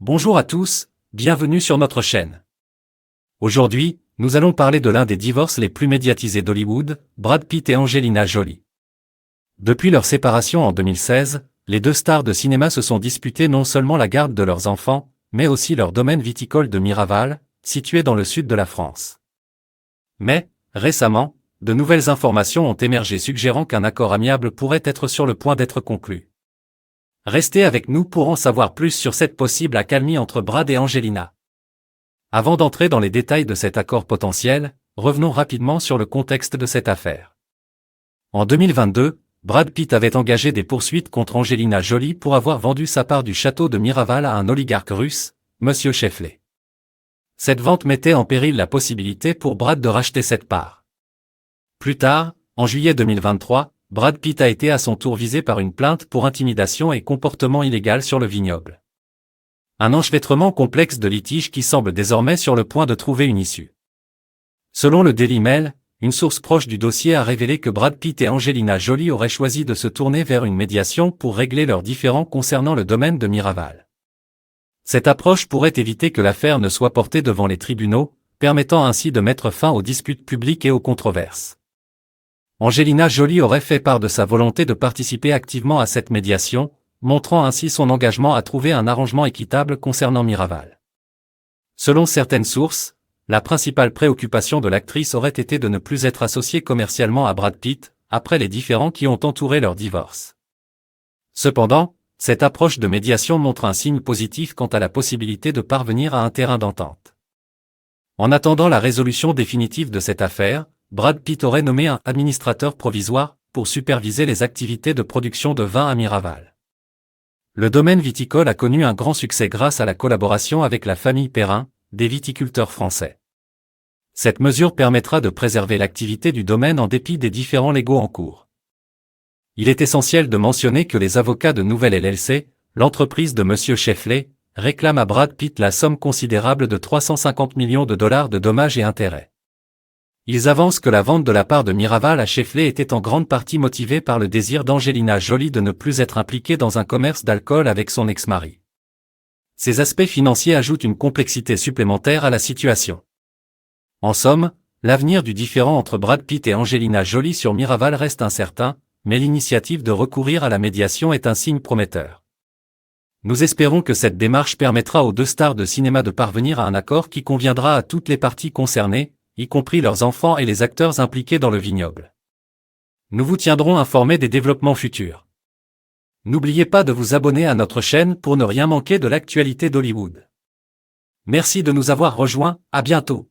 Bonjour à tous, bienvenue sur notre chaîne. Aujourd'hui, nous allons parler de l'un des divorces les plus médiatisés d'Hollywood, Brad Pitt et Angelina Jolie. Depuis leur séparation en 2016, les deux stars de cinéma se sont disputées non seulement la garde de leurs enfants, mais aussi leur domaine viticole de Miraval, situé dans le sud de la France. Mais, récemment, de nouvelles informations ont émergé suggérant qu'un accord amiable pourrait être sur le point d'être conclu. Restez avec nous pour en savoir plus sur cette possible accalmie entre Brad et Angelina. Avant d'entrer dans les détails de cet accord potentiel, revenons rapidement sur le contexte de cette affaire. En 2022, Brad Pitt avait engagé des poursuites contre Angelina Jolie pour avoir vendu sa part du château de Miraval à un oligarque russe, M. Shefley. Cette vente mettait en péril la possibilité pour Brad de racheter cette part. Plus tard, en juillet 2023, Brad Pitt a été à son tour visé par une plainte pour intimidation et comportement illégal sur le vignoble. Un enchevêtrement complexe de litiges qui semble désormais sur le point de trouver une issue. Selon le Daily Mail, une source proche du dossier a révélé que Brad Pitt et Angelina Jolie auraient choisi de se tourner vers une médiation pour régler leurs différends concernant le domaine de Miraval. Cette approche pourrait éviter que l'affaire ne soit portée devant les tribunaux, permettant ainsi de mettre fin aux disputes publiques et aux controverses. Angelina Jolie aurait fait part de sa volonté de participer activement à cette médiation, montrant ainsi son engagement à trouver un arrangement équitable concernant Miraval. Selon certaines sources, la principale préoccupation de l'actrice aurait été de ne plus être associée commercialement à Brad Pitt, après les différends qui ont entouré leur divorce. Cependant, cette approche de médiation montre un signe positif quant à la possibilité de parvenir à un terrain d'entente. En attendant la résolution définitive de cette affaire, Brad Pitt aurait nommé un administrateur provisoire pour superviser les activités de production de vin à Miraval. Le domaine viticole a connu un grand succès grâce à la collaboration avec la famille Perrin, des viticulteurs français. Cette mesure permettra de préserver l'activité du domaine en dépit des différends légaux en cours. Il est essentiel de mentionner que les avocats de Nouvelle LLC, l'entreprise de M. Shefley, réclament à Brad Pitt la somme considérable de 350 millions de dollars de dommages et intérêts. Ils avancent que la vente de la part de Miraval à Shefley était en grande partie motivée par le désir d'Angelina Jolie de ne plus être impliquée dans un commerce d'alcool avec son ex-mari. Ces aspects financiers ajoutent une complexité supplémentaire à la situation. En somme, l'avenir du différend entre Brad Pitt et Angelina Jolie sur Miraval reste incertain, mais l'initiative de recourir à la médiation est un signe prometteur. Nous espérons que cette démarche permettra aux deux stars de cinéma de parvenir à un accord qui conviendra à toutes les parties concernées, y compris leurs enfants et les acteurs impliqués dans le vignoble. Nous vous tiendrons informés des développements futurs. N'oubliez pas de vous abonner à notre chaîne pour ne rien manquer de l'actualité d'Hollywood. Merci de nous avoir rejoints, à bientôt.